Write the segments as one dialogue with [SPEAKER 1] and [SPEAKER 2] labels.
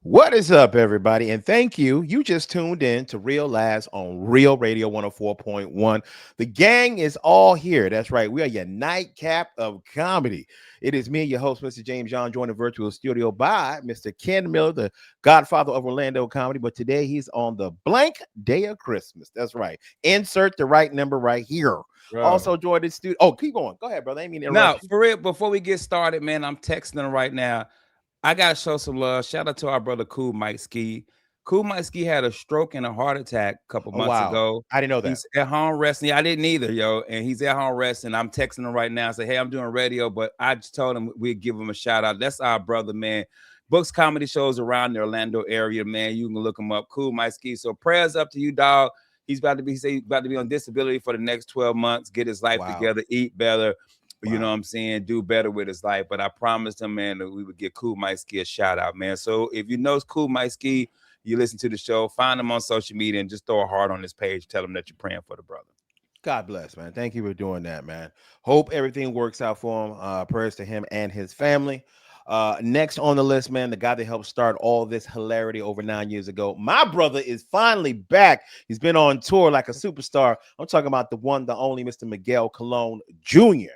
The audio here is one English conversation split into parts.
[SPEAKER 1] What is up, everybody? And thank you. You just tuned in to Real Last on Real Radio 104.1. The gang is all here. That's right. We are your nightcap of comedy. It is me, your host, Mr. James John, joined in virtual studio by Mr. Ken Miller, the godfather of Orlando comedy. But today he's on the blank day of Christmas. That's right. Insert the right number right here.
[SPEAKER 2] Bro.
[SPEAKER 1] Also joined the studio. Oh, keep going. Go ahead, brother. I ain't mean to
[SPEAKER 2] Now,
[SPEAKER 1] interrupt you.
[SPEAKER 2] for real, before we get started, man, I'm texting them right now. I gotta show some love. Shout out to our brother Cool Mike Ski. Cool Mike Ski had a stroke and a heart attack a couple
[SPEAKER 1] Oh,
[SPEAKER 2] months
[SPEAKER 1] wow.
[SPEAKER 2] ago.
[SPEAKER 1] I didn't know that.
[SPEAKER 2] He's at home resting. I didn't either, yo. And he's at home resting. I'm texting him right now. Say, hey, I'm doing radio, but I just told him we'd give him a shout out. That's our brother, man. Books comedy shows around the Orlando area, man. You can look him up. Cool Mike Ski. So prayers up to you, dog. He's about to be on disability for the next 12 months, get his life
[SPEAKER 1] Wow.
[SPEAKER 2] together, eat better, you know
[SPEAKER 1] Wow.
[SPEAKER 2] what I'm saying, do better with his life. But I promised him, man, that we would give Cool Mike Ski a shout out, man. So if you know Cool Mike Ski, you listen to the show, find him on social media and just throw a heart on his page. Tell him that you're praying for the brother.
[SPEAKER 1] God bless, man. Thank you for doing that, man. Hope everything works out for him. Prayers to him and his family. Next on the list, man, the guy that helped start all this hilarity over 9 years ago. My brother is finally back. He's been on tour like a superstar. I'm talking about the one, the only Mr. Miguel Colon Jr.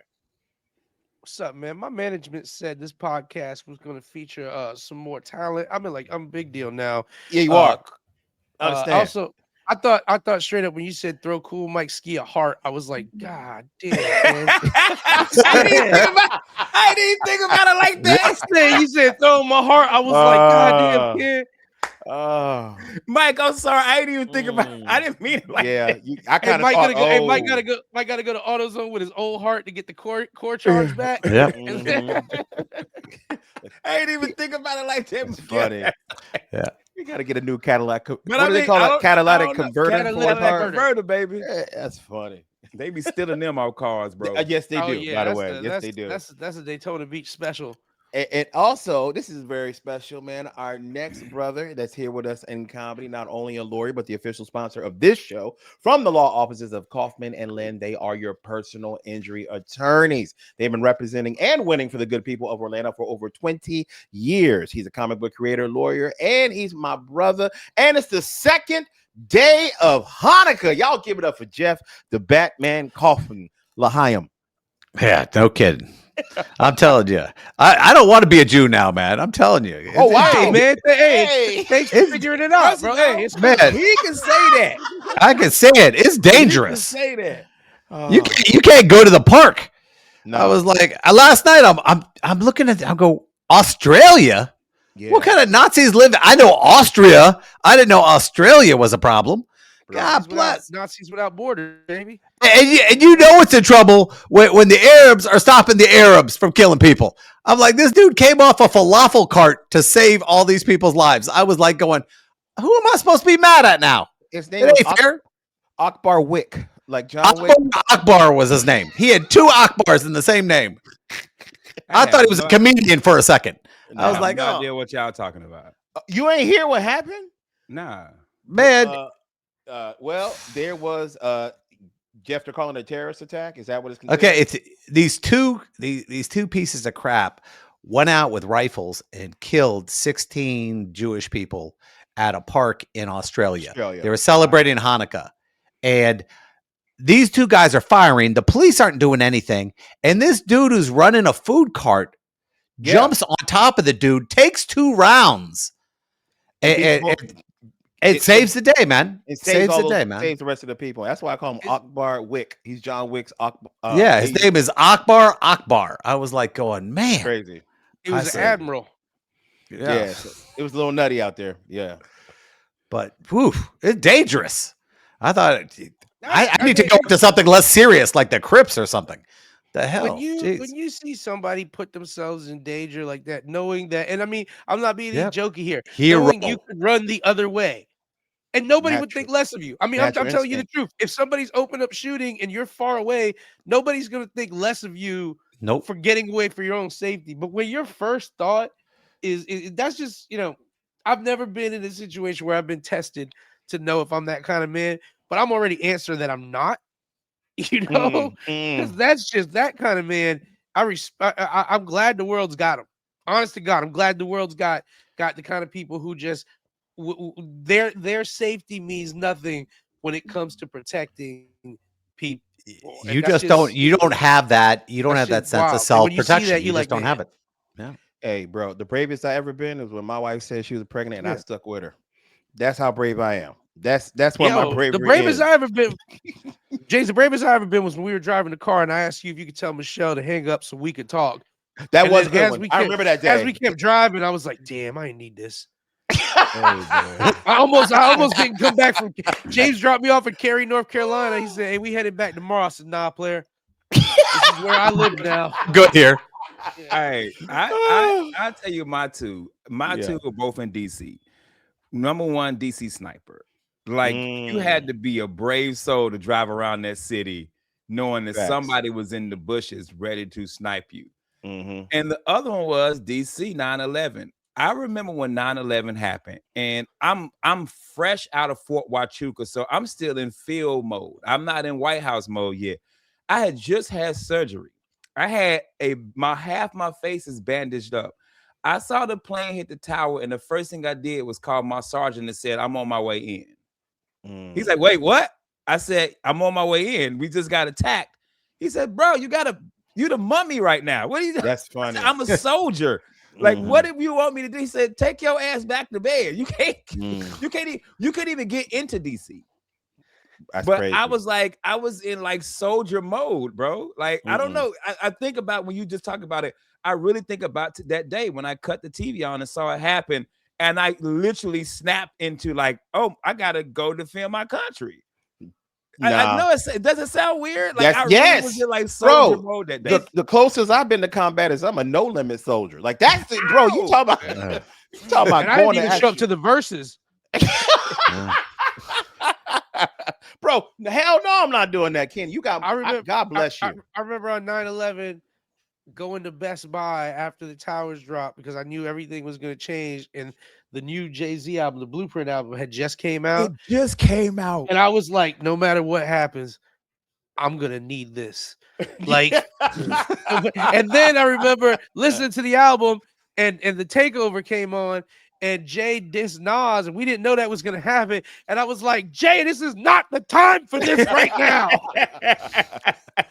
[SPEAKER 3] What's up, man? My management said this podcast was going to feature some more talent. I mean, like, I'm a big deal now.
[SPEAKER 1] Yeah, you
[SPEAKER 3] Uh,
[SPEAKER 1] are. I understand.
[SPEAKER 3] Also, I thought straight up when you said throw Cool Mike Ski a heart, I was like, God damn, man.
[SPEAKER 2] I didn't even think about it like that.
[SPEAKER 3] You said throw him a heart. I was like, God damn, kid.
[SPEAKER 1] Oh,
[SPEAKER 2] Mike, I'm sorry. I didn't even think about it. I didn't mean it like
[SPEAKER 1] yeah.
[SPEAKER 2] that.
[SPEAKER 1] I
[SPEAKER 3] Hey,
[SPEAKER 1] kind of
[SPEAKER 3] Mike
[SPEAKER 1] thought,
[SPEAKER 3] gotta go. Hey, Mike
[SPEAKER 1] oh.
[SPEAKER 3] gotta go. Mike gotta go to AutoZone with his old heart to get the core charge back.
[SPEAKER 4] Yep.
[SPEAKER 2] I didn't even think about it like that.
[SPEAKER 1] It's funny.
[SPEAKER 4] Yeah.
[SPEAKER 1] You got to get a new Cadillac.
[SPEAKER 2] But
[SPEAKER 1] What
[SPEAKER 2] I
[SPEAKER 1] do they
[SPEAKER 2] mean,
[SPEAKER 1] call
[SPEAKER 2] I
[SPEAKER 1] it?
[SPEAKER 2] don't- I
[SPEAKER 1] Catalytic
[SPEAKER 2] don't know.
[SPEAKER 1] converter.
[SPEAKER 3] Catalytic
[SPEAKER 2] Converter, baby.
[SPEAKER 1] That's funny.
[SPEAKER 2] They be stealing them out cars, bro.
[SPEAKER 1] Yes, they
[SPEAKER 3] Oh
[SPEAKER 1] do.
[SPEAKER 3] yeah,
[SPEAKER 1] By the
[SPEAKER 3] that's
[SPEAKER 1] way,
[SPEAKER 3] the,
[SPEAKER 1] yes,
[SPEAKER 3] that's
[SPEAKER 1] they do.
[SPEAKER 3] that's a Daytona Beach special.
[SPEAKER 1] And also, this is very special, man. Our next brother that's here with us in comedy, not only a lawyer, but the official sponsor of this show from the law offices of Kaufman and Lynn. They are your personal injury attorneys. They've been representing and winning for the good people of Orlando for over 20 years. He's a comic book creator, lawyer, and he's my brother. And it's the second day of Hanukkah. Y'all give it up for Jeff, the Batman Kaufman Lahayim.
[SPEAKER 4] Yeah, no kidding. I'm telling you. I don't want to be a Jew now, man. I'm telling you.
[SPEAKER 1] Oh, wow.
[SPEAKER 3] Hey man,
[SPEAKER 1] Hey.
[SPEAKER 3] thanks for figuring it out, bro. Hey, it's
[SPEAKER 4] Man,
[SPEAKER 2] He can say that.
[SPEAKER 4] I can say it. It's
[SPEAKER 2] He can
[SPEAKER 4] dangerous.
[SPEAKER 2] say that.
[SPEAKER 4] You can't go to the park.
[SPEAKER 1] No.
[SPEAKER 4] I was like, last night I'm looking at I go, Australia?
[SPEAKER 1] Yeah.
[SPEAKER 4] What kind of Nazis live? I know Austria. I didn't know Australia was a problem. God bless.
[SPEAKER 3] Nazis without borders, baby.
[SPEAKER 4] And you know it's in trouble when the Arabs are stopping the Arabs from killing people. I'm like, this dude came off a falafel cart to save all these people's lives. I was like going, who am I supposed to be mad at now?
[SPEAKER 1] His
[SPEAKER 4] It
[SPEAKER 1] name was
[SPEAKER 4] ain't fair.
[SPEAKER 1] Akbar Wick, like John Wick.
[SPEAKER 4] Akbar was his name. He had two Akbars in the same name. I thought he was a comedian for a second. I was like,
[SPEAKER 2] no
[SPEAKER 4] oh,
[SPEAKER 2] idea what y'all talking about.
[SPEAKER 1] You ain't hear what happened?
[SPEAKER 2] Nah.
[SPEAKER 4] man.
[SPEAKER 1] Well, there was Jeff. They're calling it a terrorist attack. Is that what it's considered?
[SPEAKER 4] Okay, it's these two pieces of crap went out with rifles and killed 16 Jewish people at a park in Australia. They were celebrating Hanukkah, and these two guys are firing. The police aren't doing anything, and this dude who's running a food cart jumps on top of the dude, takes 2 rounds, and it saves the day, man.
[SPEAKER 1] It
[SPEAKER 4] Saves the day, man.
[SPEAKER 1] Saves the rest of the people. That's why I call him Akbar Wick. He's John Wick's Akbar.
[SPEAKER 4] Yeah, his name is Akbar. I was like going, man.
[SPEAKER 1] Crazy.
[SPEAKER 3] He was an admiral.
[SPEAKER 1] Yeah. So it was a little nutty out there. Yeah.
[SPEAKER 4] But whew, it's dangerous. I thought I need to go into something less serious, like the Crips or something. The hell,
[SPEAKER 3] When you see somebody put themselves in danger like that, knowing that, and I mean, I'm not being jokey here, knowing you could run the other way, and nobody would think less of you. I mean, I'm telling you the truth. If somebody's open up shooting and you're far away, nobody's gonna think less of you.
[SPEAKER 4] Nope.
[SPEAKER 3] For getting away for your own safety. But when your first thought is that's just, I've never been in a situation where I've been tested to know if I'm that kind of man, but I'm already answering that I'm not. Because that's just that kind of man. I'm glad the world's got him. Honest to God, I'm glad the world's got the kind of people who just their safety means nothing when it comes to protecting people. And
[SPEAKER 4] You just don't. You don't have that. You don't
[SPEAKER 3] that's
[SPEAKER 4] have
[SPEAKER 3] just
[SPEAKER 4] that sense of
[SPEAKER 3] wild. And when you see
[SPEAKER 4] self-protection.
[SPEAKER 3] that,
[SPEAKER 4] You
[SPEAKER 3] you're
[SPEAKER 4] just
[SPEAKER 3] like,
[SPEAKER 4] don't have
[SPEAKER 3] man,
[SPEAKER 4] it. Yeah.
[SPEAKER 1] Hey, bro, the bravest I ever been is when my wife said she was pregnant and I
[SPEAKER 3] yeah.
[SPEAKER 1] stuck with her. That's how brave I am. That's where my
[SPEAKER 3] Yo, the
[SPEAKER 1] bravery
[SPEAKER 3] bravest
[SPEAKER 1] ends.
[SPEAKER 3] I ever been, James, the bravest I ever been was when we were driving the car and I asked you if you could tell Michelle to hang up so we could talk.
[SPEAKER 1] That
[SPEAKER 3] And
[SPEAKER 1] was
[SPEAKER 3] then
[SPEAKER 1] a good one. I remember that
[SPEAKER 3] as we
[SPEAKER 1] day.
[SPEAKER 3] kept driving, I was like, damn, I didn't need this.
[SPEAKER 2] Hey, man.
[SPEAKER 3] I almost didn't come back from James dropped me off in Cary, North Carolina. He said, hey, we headed back tomorrow. I said, nah, player. This is where I live now.
[SPEAKER 4] Good here.
[SPEAKER 3] Yeah.
[SPEAKER 2] Hey, I tell you my two. My
[SPEAKER 1] Yeah.
[SPEAKER 2] two were both in DC. Number one, DC sniper. Like you had
[SPEAKER 1] Mm,
[SPEAKER 2] to be a brave soul to drive around that city knowing that
[SPEAKER 1] facts.
[SPEAKER 2] somebody was in the bushes ready to snipe you.
[SPEAKER 1] Mm-hmm.
[SPEAKER 2] And the other one was DC 9/11. I remember when 9/11 happened, and I'm fresh out of Fort Huachuca, so I'm still in field mode. I'm not in White House mode yet. I had just had surgery. I had my half my face is bandaged up. I saw the plane hit the tower, and the first thing I did was call my sergeant and said, "I'm on my way in." He's like,
[SPEAKER 1] Mm.
[SPEAKER 2] "Wait, what?" I said, "I'm on my way in. We just got attacked." He said, "Bro, you the mummy right now. What are you?"
[SPEAKER 1] That's
[SPEAKER 2] I said,
[SPEAKER 1] funny.
[SPEAKER 2] "I'm a soldier. Like,
[SPEAKER 1] Mm-hmm.
[SPEAKER 2] what if you want me to do?" He said, "Take your ass back to bed. You can't,
[SPEAKER 1] Mm.
[SPEAKER 2] you couldn't even get into DC."
[SPEAKER 1] That's
[SPEAKER 2] But I
[SPEAKER 1] crazy.
[SPEAKER 2] was like, I was in like soldier mode, bro. Like, I don't
[SPEAKER 1] Mm-mm.
[SPEAKER 2] know. I think about when you just talk about it, I really think about that day when I cut the TV on and saw it happen. And I literally snapped into like, oh, I gotta go defend my country. I
[SPEAKER 1] Nah.
[SPEAKER 2] know it doesn't sound weird. Like
[SPEAKER 1] Yes,
[SPEAKER 2] I really was
[SPEAKER 1] yes,
[SPEAKER 2] in like soldier
[SPEAKER 1] bro.
[SPEAKER 2] mode that day.
[SPEAKER 1] The closest I've been to combat is I'm a no limit soldier. Like that's it, bro. You
[SPEAKER 2] Ow!
[SPEAKER 1] talk about you talk about
[SPEAKER 3] And I didn't
[SPEAKER 1] going to
[SPEAKER 3] even show up
[SPEAKER 1] action.
[SPEAKER 3] to the verses.
[SPEAKER 1] Bro, hell no, I'm not doing that, Ken.
[SPEAKER 3] I remember
[SPEAKER 1] God bless you.
[SPEAKER 3] I remember on 9/11 going to Best Buy after the towers dropped because I knew everything was going to change and the new Jay-Z album, the Blueprint album had just came out.
[SPEAKER 2] It just came out.
[SPEAKER 3] And I was like, no matter what happens, I'm going to need this. Like and then I remember listening to the album and the takeover came on and Jay dissed Nas and we didn't know that was going to happen. And I was like, Jay, this is not the time for this right now.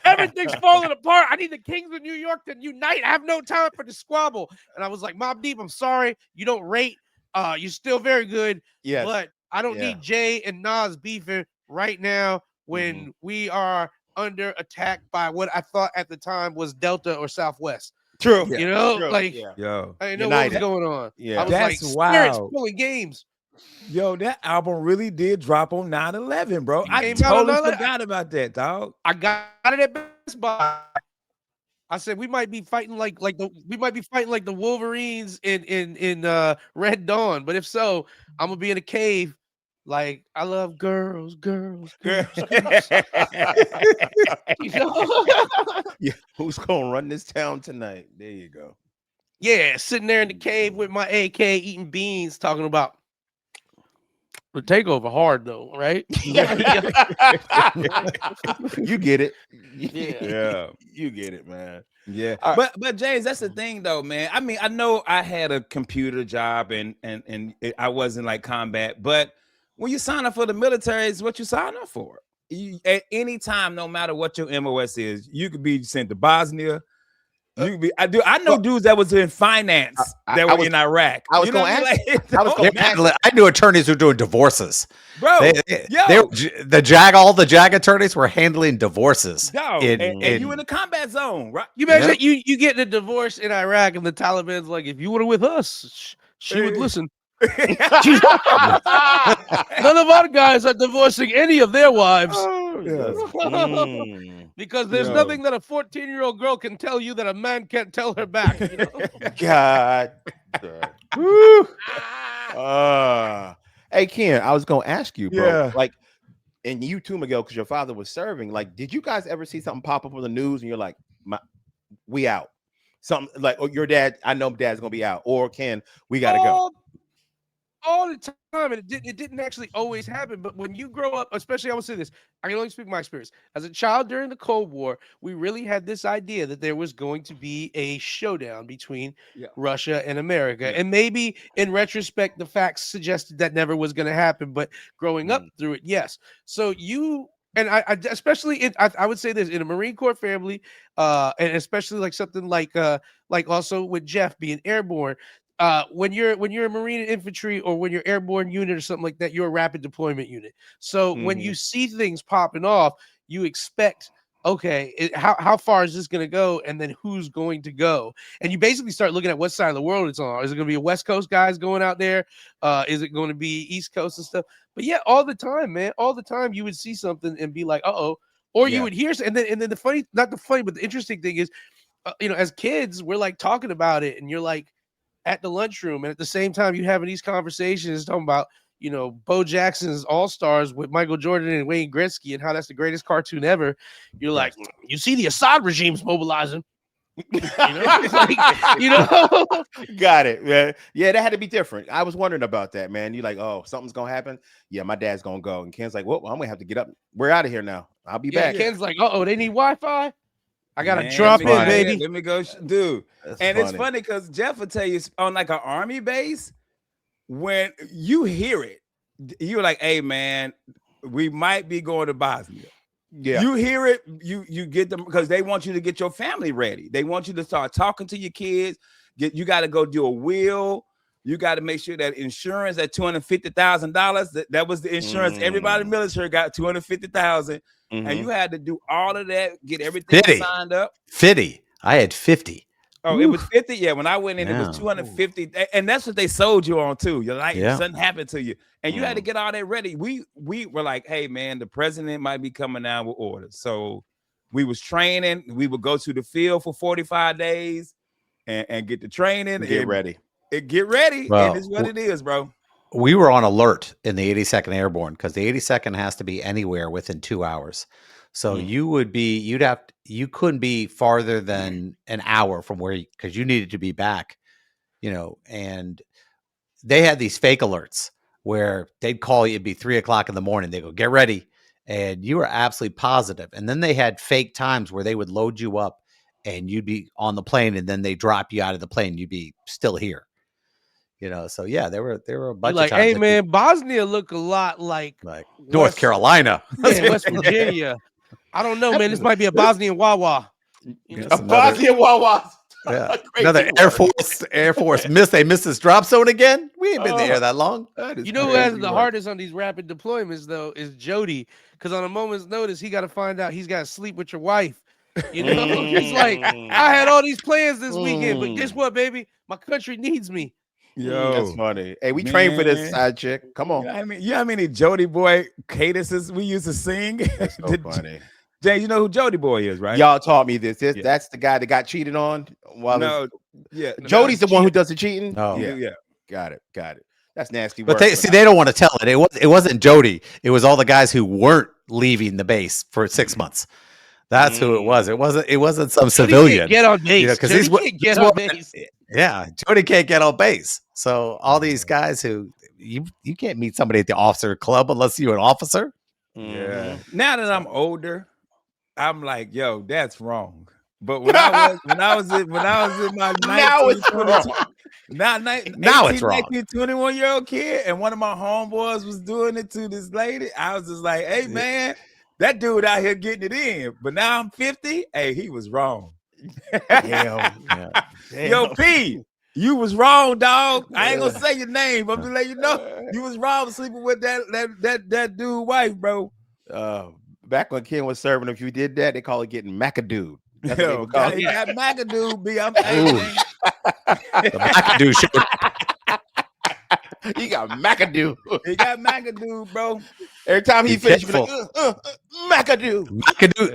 [SPEAKER 3] Everything's falling apart. I need the Kings of New York to unite. I have no time for the squabble. And I was like, Mobb Deep, I'm sorry. You don't rate. You're still very good.
[SPEAKER 1] Yes.
[SPEAKER 3] But I don't need Jay and Nas beefing right now when we are under attack by what I thought at the time was Delta or Southwest.
[SPEAKER 1] True.
[SPEAKER 3] You know,
[SPEAKER 1] True.
[SPEAKER 3] like
[SPEAKER 2] Yo,
[SPEAKER 3] I didn't know what was going on.
[SPEAKER 1] Yeah.
[SPEAKER 3] I was
[SPEAKER 2] That's
[SPEAKER 3] like, spirits
[SPEAKER 2] wild.
[SPEAKER 3] pulling games.
[SPEAKER 2] Yo, that album really did drop on 9/11, bro. I
[SPEAKER 3] Came out on
[SPEAKER 2] totally
[SPEAKER 3] 9/11.
[SPEAKER 2] forgot about that, dog.
[SPEAKER 3] I got it at Best Buy. I said we might be fighting like the Wolverines in Red Dawn, but if so, I'm gonna be in a cave. Like I love girls. You know?
[SPEAKER 1] Yeah. Who's gonna run this town tonight? There you go.
[SPEAKER 3] Yeah, sitting there in the cave with my AK, eating beans, talking about the takeover hard though, right?
[SPEAKER 1] You get it.
[SPEAKER 2] Yeah.
[SPEAKER 1] You get it, man.
[SPEAKER 2] Yeah,
[SPEAKER 1] All right.
[SPEAKER 2] but James, that's the thing though, man. I mean, I know I had a computer job and I wasn't like combat, but when you sign up for the military, it's what you sign up for. At any time, no matter what your MOS is, you could be sent to Bosnia. You could be. I know dudes that was in finance that were in Iraq.
[SPEAKER 1] I was going to ask.
[SPEAKER 4] I knew attorneys who were doing divorces,
[SPEAKER 2] bro.
[SPEAKER 4] The JAG attorneys were handling divorces.
[SPEAKER 2] And you in the combat zone, right?
[SPEAKER 3] You imagine you get a divorce in Iraq, and the Taliban's like, if you were with us, she would listen. None of our guys are divorcing any of their wives. Because there's nothing that a 14-year-old girl can tell you that a man can't tell her back. You know?
[SPEAKER 1] God. Hey, Ken, I was going to ask you, bro.
[SPEAKER 2] Yeah.
[SPEAKER 1] Like, and you too, Miguel, because your father was serving. Like, did you guys ever see something pop up on the news and you're like, we out? Something like, oh, your dad, I know dad's going to be out. Or Ken, we got to go.
[SPEAKER 3] all the time, and it didn't actually always happen. But when you grow up, especially, I will say this, I can only speak my experience as a child during the Cold War. We really had this idea that there was going to be a showdown between Russia and America, and maybe in retrospect, the facts suggested that never was going to happen. But growing up through it, yes. So you. And I especially in, I would say this in a Marine Corps family, and especially like something like also with Jeff being airborne, when you're a Marine infantry or when you're airborne unit or something like that, you're a rapid deployment unit. So when you see things popping off, you expect, okay, how far is this going to go, and then who's going to go, and you basically start looking at what side of the world it's on. Is it going to be a West Coast guys going out there? Is it going to be East Coast and stuff? But yeah, all the time, man, all the time you would see something and be like, uh-oh, or you would hear, and then the funny, not the funny, but the interesting thing is, as kids, we're like talking about it, and you're like at the lunchroom, and at the same time you're having these conversations talking about, Bo Jackson's All-Stars with Michael Jordan and Wayne Gretzky and how that's the greatest cartoon ever. You're like, you see the Assad regime's mobilizing.
[SPEAKER 1] Got it, man. Yeah, that had to be different. I was wondering about that, man. You're like, oh, something's gonna happen. Yeah, my dad's gonna go, and Ken's like, well, I'm gonna have to get up. We're out of here now. I'll be back.
[SPEAKER 3] Ken's like, they need Wi-Fi. I gotta drop in, baby.
[SPEAKER 2] Let me go, dude. That's funny. It's funny because Jeff will tell you on like an army base, when you hear it, you're like, hey, man, we might be going to Bosnia. Yeah, you hear it, you get them because they want you to get your family ready. They want you to start talking to your kids. You got to go do a will. You got to make sure that insurance at $250,000. That was the insurance. Everybody in the military got $250,000, and you had to do all of that, get everything signed up.
[SPEAKER 4] 50. I had 50.
[SPEAKER 2] Oh, it was 50. Yeah, when I went in, it was 250, and that's what they sold you on too. You're like, something happened to you, and you had to get all that ready. We were like, hey man, the president might be coming down with orders, so we was training. We would go to the field for 45 days and get the training,
[SPEAKER 1] get ready.
[SPEAKER 2] Get ready, and it's what it is, bro.
[SPEAKER 4] We were on alert in the 82nd Airborne because the 82nd has to be anywhere within 2 hours. So you couldn't be farther than an hour from where, because you needed to be back, and they had these fake alerts where they'd call you, it'd be 3:00 in the morning. They go, get ready. And you were absolutely positive. And then they had fake times where they would load you up and you'd be on the plane, and then they drop you out of the plane. You'd be still here. So yeah, there were a bunch of times.
[SPEAKER 3] Hey man, Bosnia look a lot like
[SPEAKER 4] North Carolina,
[SPEAKER 3] West Virginia. I don't know, man. This might be a Bosnian Wawa.
[SPEAKER 1] A Bosnian Wawa.
[SPEAKER 4] Yeah. Another Air Force miss. They missed this drop zone again. We ain't been there that long.
[SPEAKER 3] You know who has the hardest on these rapid deployments though is Jody, because on a moment's notice he got to find out he's got to sleep with your wife. It's like, I had all these plans this weekend, but guess what, baby? My country needs me.
[SPEAKER 2] Yo,
[SPEAKER 1] that's funny. Hey, we trained for this, side chick. Come on.
[SPEAKER 2] You know how many Jody Boy cadences we used to sing?
[SPEAKER 1] That's so funny.
[SPEAKER 2] James, you know who Jody Boy is, right?
[SPEAKER 1] Y'all taught me this. That's the guy that got cheated on. Jody's the one who does the cheating.
[SPEAKER 4] Oh,
[SPEAKER 1] yeah. Got it. That's nasty work.
[SPEAKER 4] But they don't want to tell it. It wasn't Jody. It was all the guys who weren't leaving the base for 6 months. That's who it was. It wasn't some civilian.
[SPEAKER 3] Get on base. Because get on base.
[SPEAKER 4] Yeah, Jody can't get on base. So all these guys who you can't meet somebody at the officer club unless you're an officer.
[SPEAKER 2] Yeah. Now that I'm older, I'm like, yo, that's wrong. But when I was in my 19,
[SPEAKER 1] now it's wrong.
[SPEAKER 2] Now it's wrong. 21-year-old kid, and one of my homeboys was doing it to this lady. I was just like, hey man, that dude out here getting it in. But now I'm 50. Hey, he was wrong.
[SPEAKER 1] Damn.
[SPEAKER 2] Yo, P, you was wrong, dog. I ain't gonna say your name, but I'm just letting you know you was wrong sleeping with that dude wife, bro.
[SPEAKER 1] Back when Ken was serving, if you did that, they call it getting macadoo. That's
[SPEAKER 2] what they call it. He got macadoo, B. I'm
[SPEAKER 4] the macadoo show.
[SPEAKER 1] He got macadoo.
[SPEAKER 2] He got macadoo, bro.
[SPEAKER 1] Every time he finished, like, macadoo.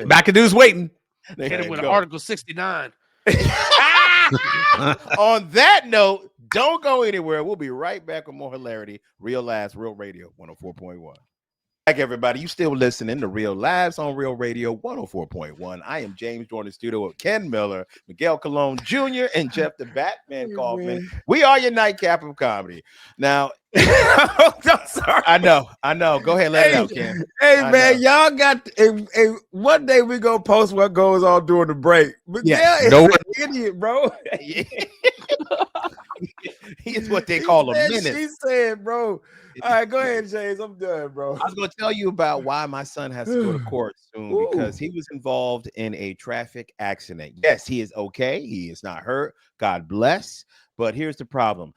[SPEAKER 4] Macadoo's waiting.
[SPEAKER 3] They hit him with an Article 69.
[SPEAKER 1] On that note, don't go anywhere. We'll be right back with more hilarity. Real Lives, Real Radio 104.1. Back, everybody. You still listening to Real Lives on Real Radio 104.1. I am James, joined in the studio with Ken Miller, Miguel Colon Jr., and Jeff the Batman Kaufman. We are your nightcap of comedy. Now,
[SPEAKER 2] I'm sorry.
[SPEAKER 1] I know. Go ahead, let it out, Ken.
[SPEAKER 2] Hey, man, y'all got one day we gonna post what goes on during the break. But yeah,
[SPEAKER 4] no
[SPEAKER 2] an idiot, bro.
[SPEAKER 1] He's what they call a menace.
[SPEAKER 2] She said, bro. All right, go ahead, James. I'm done, bro.
[SPEAKER 1] I was going to tell you about why my son has to go to court soon because he was involved in a traffic accident. Yes, he is okay. He is not hurt. God bless. But here's the problem.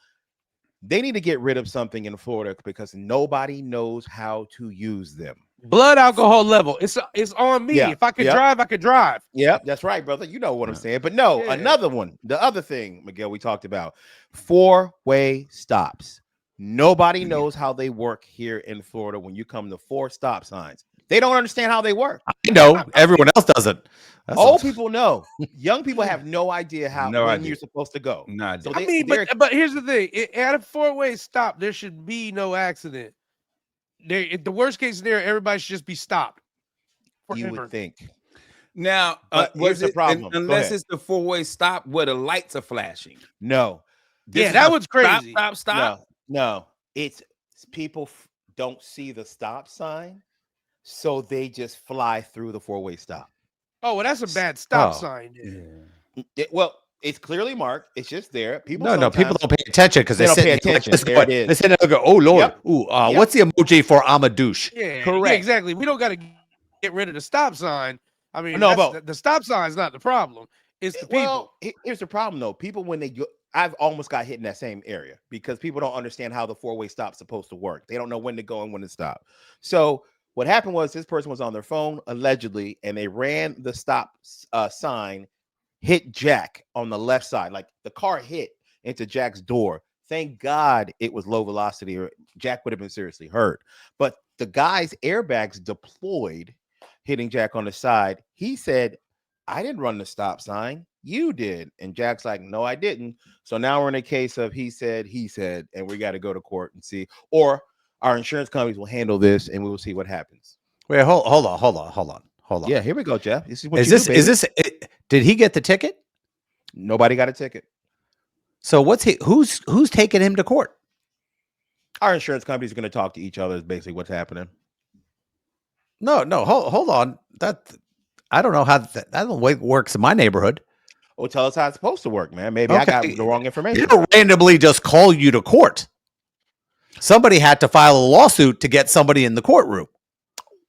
[SPEAKER 1] They need to get rid of something in Florida because nobody knows how to use them.
[SPEAKER 3] Blood alcohol level. It's on me.
[SPEAKER 1] Yeah.
[SPEAKER 3] If I could drive, I could drive.
[SPEAKER 1] Yep, that's right, brother. You know what I'm saying. But no, another one. The other thing, Miguel, we talked about 4-way stops. Nobody knows how they work here in Florida when you come to 4 stop signs. They don't understand how they work.
[SPEAKER 4] I know. Everyone else doesn't.
[SPEAKER 1] Old people know. Young people have no idea when you're supposed to go.
[SPEAKER 3] So but here's the thing. At a 4-way stop, there should be no accident. The worst case scenario, everybody should just be stopped.
[SPEAKER 1] You would think.
[SPEAKER 2] Now,
[SPEAKER 1] here's the problem.
[SPEAKER 2] Unless it's the 4-way stop where the lights are flashing.
[SPEAKER 1] No.
[SPEAKER 3] That was crazy.
[SPEAKER 2] Stop.
[SPEAKER 1] No. It's people don't see the stop sign, so they just fly through the 4-way stop.
[SPEAKER 3] Oh, well, that's a bad stop sign.
[SPEAKER 1] Well, it's clearly marked. It's just there. People
[SPEAKER 4] don't pay attention because they
[SPEAKER 1] don't pay attention. There it is.
[SPEAKER 4] They sit there and go, "Oh Lord, what's the emoji for I'm a douche?"
[SPEAKER 3] Yeah,
[SPEAKER 1] correct.
[SPEAKER 3] Yeah, exactly. We don't got to get rid of the stop sign. I mean, the stop sign is not the problem. It's the people.
[SPEAKER 1] Well, here's the problem though. People I've almost got hit in that same area because people don't understand how the 4-way stop's supposed to work. They don't know when to go and when to stop. So what happened was this person was on their phone allegedly, and they ran the stop sign, hit Jack on the left side. Like the car hit into Jack's door. Thank God it was low velocity, or Jack would have been seriously hurt. But the guy's airbags deployed, hitting Jack on the side. He said, "I didn't run the stop sign. You did." And Jack's like, "No, I didn't." So now we're in a case of he said, and we got to go to court and see. Or our insurance companies will handle this, and we will see what happens.
[SPEAKER 4] Wait, hold on.
[SPEAKER 1] Yeah, here we go, Jeff. This
[SPEAKER 4] is did he get the ticket?
[SPEAKER 1] Nobody got a ticket.
[SPEAKER 4] So who's taking him to court?
[SPEAKER 1] Our insurance companies are going to talk to each other. Is basically what's happening.
[SPEAKER 4] No, hold on. I don't know how that works in my neighborhood.
[SPEAKER 1] Well, tell us how it's supposed to work, man. Maybe I got the wrong information.
[SPEAKER 4] They don't randomly just call you to court. Somebody had to file a lawsuit to get somebody in the courtroom.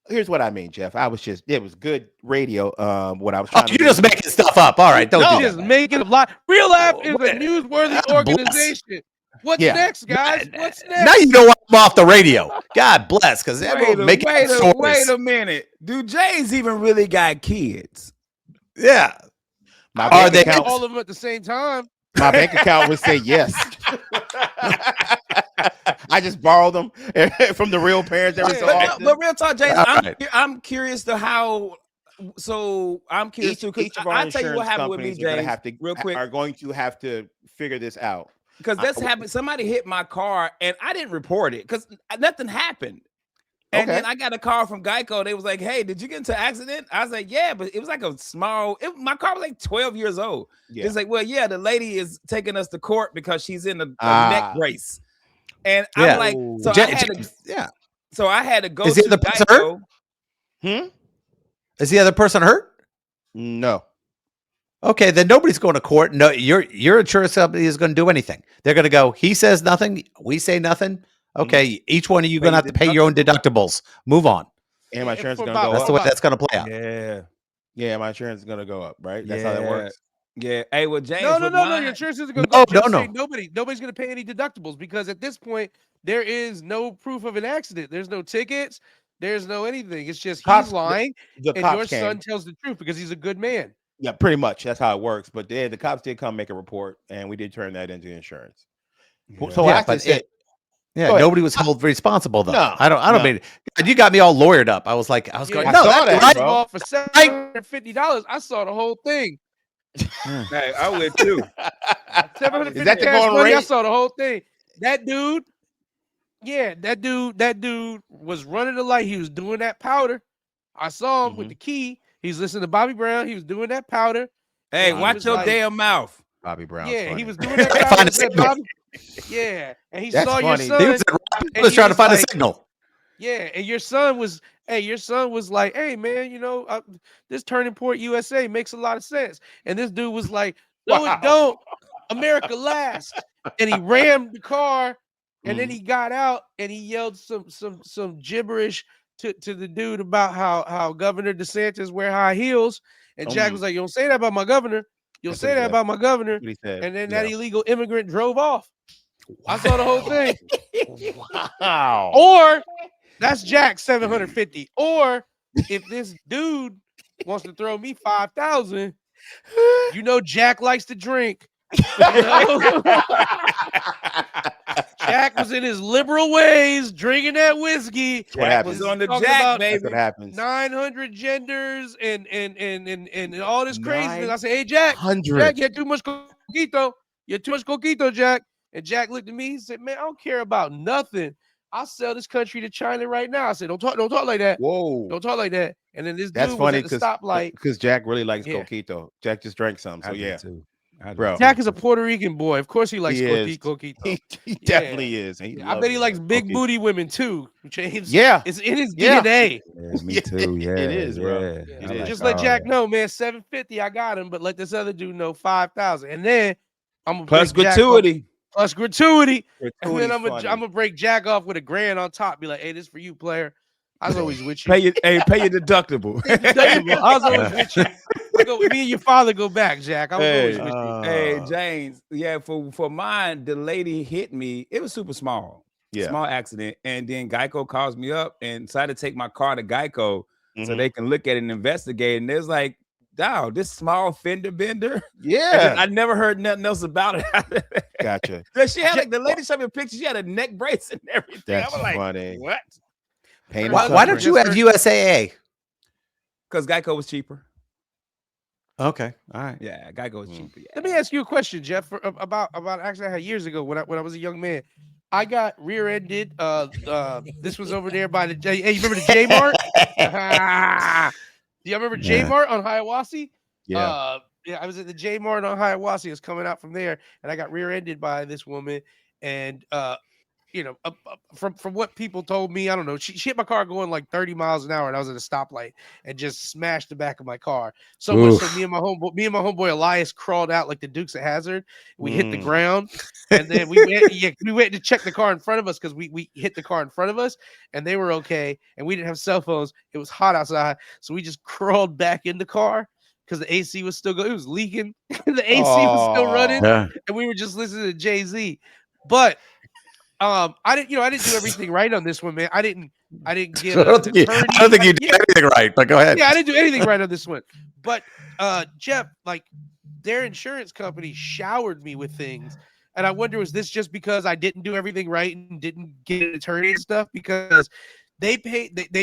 [SPEAKER 1] Here's what I mean, Jeff. It was good radio. What I was trying to do.
[SPEAKER 4] You're just making stuff up. All right, don't do
[SPEAKER 3] just making a lot. Real Life is a newsworthy organization. What's next, guys? What's next?
[SPEAKER 4] Now you know I'm off the radio. God bless, because everyone making stories.
[SPEAKER 2] Wait a minute. Do Jays even really got kids?
[SPEAKER 4] Yeah.
[SPEAKER 3] Are they all of them at the same time?
[SPEAKER 1] My bank account would say yes. I just borrowed them from the real parents every so often.
[SPEAKER 2] But real talk, James, I'm curious to how. So I'm curious too.
[SPEAKER 1] Each of our insurance companies are going to have to figure this out.
[SPEAKER 2] Because this happened. Somebody hit my car and I didn't report it because nothing happened. And then I got a call from Geico. They was like, "Hey, did you get into an accident?" I was like, "Yeah," but it was like a small. My car was like 12 years old. Yeah. It's like, "Well, yeah, the lady is taking us to court because she's in a neck brace." And I'm like, so I had to go.
[SPEAKER 4] Is the other person hurt? Is the other person hurt?
[SPEAKER 1] No.
[SPEAKER 4] Okay, then nobody's going to court. No, your insurance company is going to do anything. They're going to go. He says nothing. We say nothing. Okay, each one of you going to have to pay your own deductibles. Move on.
[SPEAKER 1] And my insurance is going to go up.
[SPEAKER 4] That's the way that's going to play out.
[SPEAKER 1] Yeah, my insurance is going to go up, right? That's how that works.
[SPEAKER 2] Yeah. Hey, well, James.
[SPEAKER 3] No. Your insurance isn't going to go up. No. Nobody's going to pay any deductibles because at this point there is no proof of an accident. There's no tickets. There's no anything. It's just he's lying, and your son tells the truth because he's a good man.
[SPEAKER 1] Yeah, pretty much. That's how it works. But the cops did come make a report, and we did turn that into insurance. So
[SPEAKER 4] nobody was held responsible though.
[SPEAKER 1] No,
[SPEAKER 4] I don't mean. You got me all lawyered up. I was going.
[SPEAKER 1] I
[SPEAKER 4] saw
[SPEAKER 1] that, bro.
[SPEAKER 3] For $750, I saw the whole thing.
[SPEAKER 2] Hey, I would too.
[SPEAKER 3] $750 is that the going rate? I saw the whole thing. That dude. Yeah, that dude was running the light. He was doing that powder. I saw him with the key. He's listening to Bobby Brown. He was doing that powder.
[SPEAKER 2] Hey, watch your damn mouth.
[SPEAKER 1] Bobby Brown.
[SPEAKER 3] Yeah, he was doing that powder. Yeah, and he
[SPEAKER 1] That's
[SPEAKER 3] saw your
[SPEAKER 1] funny.
[SPEAKER 3] son.
[SPEAKER 4] He was trying to find a signal.
[SPEAKER 3] Yeah, and your son was like, hey man, this Turning Point USA makes a lot of sense. And this dude was like, no, it don't. America last. And he rammed the car, and then he got out and he yelled some gibberish to the dude about how Governor DeSantis wear high heels. And Jack was like, you don't say that about my governor. You'll say that about my governor. And then that illegal immigrant drove off. I saw the whole thing.
[SPEAKER 1] Wow.
[SPEAKER 3] Or that's Jack 750. Or if this dude wants to throw me 5,000, Jack likes to drink. Jack was in his liberal ways, drinking that whiskey.
[SPEAKER 1] Jack
[SPEAKER 2] was on the Jack, baby.
[SPEAKER 1] That's what happens.
[SPEAKER 3] 900 genders and all this craziness. I say, hey Jack, you had too much coquito. You had too much coquito, Jack. And Jack looked at me. He said, man, I don't care about nothing. I'll sell this country to China right now. I said, don't talk like that.
[SPEAKER 1] Whoa.
[SPEAKER 3] Don't talk like that. And then this
[SPEAKER 1] That's
[SPEAKER 3] dude
[SPEAKER 1] funny
[SPEAKER 3] was at the stoplight.
[SPEAKER 1] Because Jack really likes coquito. Jack just drank some. So yeah.
[SPEAKER 2] Too.
[SPEAKER 1] Bro.
[SPEAKER 3] Jack is a Puerto Rican boy. Of course he likes coquito.
[SPEAKER 1] He definitely is.
[SPEAKER 3] I bet he likes big booty women too, James.
[SPEAKER 1] Yeah.
[SPEAKER 3] It's in his DNA.
[SPEAKER 2] Yeah, me too. Yeah.
[SPEAKER 1] It is, bro.
[SPEAKER 2] Yeah.
[SPEAKER 1] It is.
[SPEAKER 3] Just let Jack know, man, 750, I got him, but let this other dude know 5,000. And then I'm gonna
[SPEAKER 2] plus gratuity.
[SPEAKER 3] Plus gratuity. And then I'm gonna break Jack off with $1,000 on top. Be like, hey, this for you, player. I was always with you.
[SPEAKER 2] Pay your deductible.
[SPEAKER 3] I was always with you. Me and your father go back, Jack. I was always with you.
[SPEAKER 2] Hey, James. Yeah, for mine, the lady hit me. It was super small. Yeah. Small accident. And then Geico calls me up and decided to take my car to Geico so they can look at it and investigate. And there's like, dog, this small fender bender.
[SPEAKER 1] Yeah.
[SPEAKER 2] I never heard nothing else about it.
[SPEAKER 1] Gotcha.
[SPEAKER 2] She had the lady showed me a picture. She had a neck brace and everything.
[SPEAKER 1] That's
[SPEAKER 2] I was like,
[SPEAKER 1] funny.
[SPEAKER 2] What?
[SPEAKER 4] Why don't you have USAA?
[SPEAKER 2] Because Geico was cheaper.
[SPEAKER 4] Okay. All right.
[SPEAKER 2] Yeah, Geico was cheaper. Yeah.
[SPEAKER 3] Let me ask you a question, Jeff, about actually I had years ago when I was a young man. I got rear-ended. This was over there by the Hey, you remember the J Mart? Do you remember J Mart on Hiawassee?
[SPEAKER 1] Yeah.
[SPEAKER 3] I was at the J Mart on Hiawassee. I was coming out from there, and I got rear-ended by this woman. And from what people told me, I don't know. She hit my car going like 30 miles an hour, and I was at a stoplight and just smashed the back of my car. So much so me and my homeboy Elias crawled out like the Dukes of Hazzard. We hit the ground, and then we went to check the car in front of us because we hit the car in front of us, and they were okay. And we didn't have cell phones. It was hot outside, so we just crawled back in the car because the AC was still going. It was leaking. The AC was still running, and we were just listening to Jay-Z. But I didn't do everything right on this one, man. I didn't get. I don't think
[SPEAKER 4] you did anything right, but go ahead.
[SPEAKER 3] Yeah, I didn't do anything right on this one. But Jeff, like their insurance company showered me with things, and I wonder, was this just because I didn't do everything right and didn't get an attorney and stuff? Because they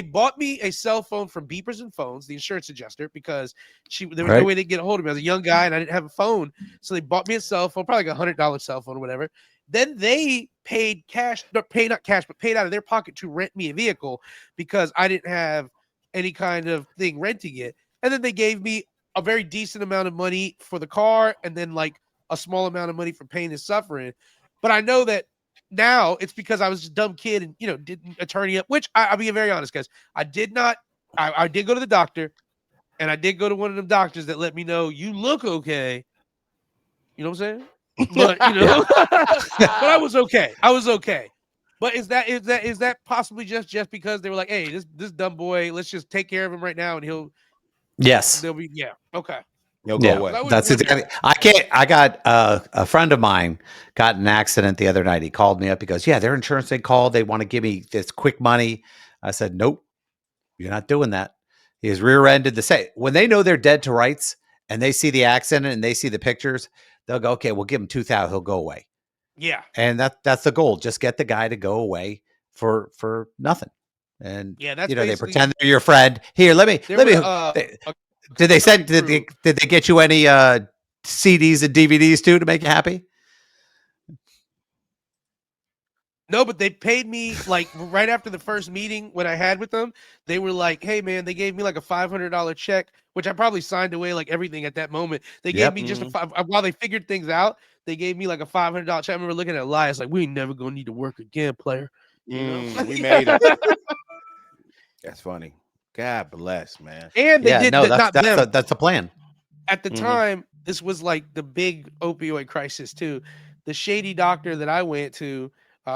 [SPEAKER 3] bought me a cell phone from Beepers and Phones, the insurance adjuster, because there was no way to get a hold of me. I was a young guy and I didn't have a phone, so they bought me a cell phone, probably like $100 cell phone or whatever. Then they paid cash, not cash, but paid out of their pocket to rent me a vehicle because I didn't have any kind of thing renting it. And then they gave me a very decent amount of money for the car and then like a small amount of money for pain and suffering. But I know that now it's because I was a dumb kid and, didn't attorney up, which I'll be very honest, guys. I did not. I did go to the doctor, and I did go to one of them doctors that let me know you look okay. You know what I'm saying? But but I was okay. But is that possibly just because they were like, hey, this dumb boy, let's just take care of him right now, and he'll okay.
[SPEAKER 1] He'll go away.
[SPEAKER 4] That's exactly. I got a friend of mine got in an accident the other night. He called me up. He goes, "Yeah, their insurance. They called. They want to give me this quick money." I said, "Nope, you're not doing that." He was rear-ended. When they know they're dead to rights and they see the accident and they see the pictures, they'll go, "Okay, we'll give him $2,000. He'll go away."
[SPEAKER 3] Yeah,
[SPEAKER 4] and that's the goal. Just get the guy to go away for nothing. And
[SPEAKER 3] that's
[SPEAKER 4] they pretend they're your friend. Here, let me. Did they get you any CDs and DVDs too to make you happy?
[SPEAKER 3] No, but they paid me like right after the first meeting when I had with them. They were like, "Hey, man," they gave me like a $500 check, which I probably signed away like everything at that moment. They gave me just while they figured things out. they gave me like a $500 check. I remember looking at Elias like, we ain't never gonna need to work again, player. You know?
[SPEAKER 1] We made it. That's funny. God bless, man.
[SPEAKER 3] And they did not them.
[SPEAKER 4] That's the plan.
[SPEAKER 3] At the time, this was like the big opioid crisis too. The shady doctor that I went to,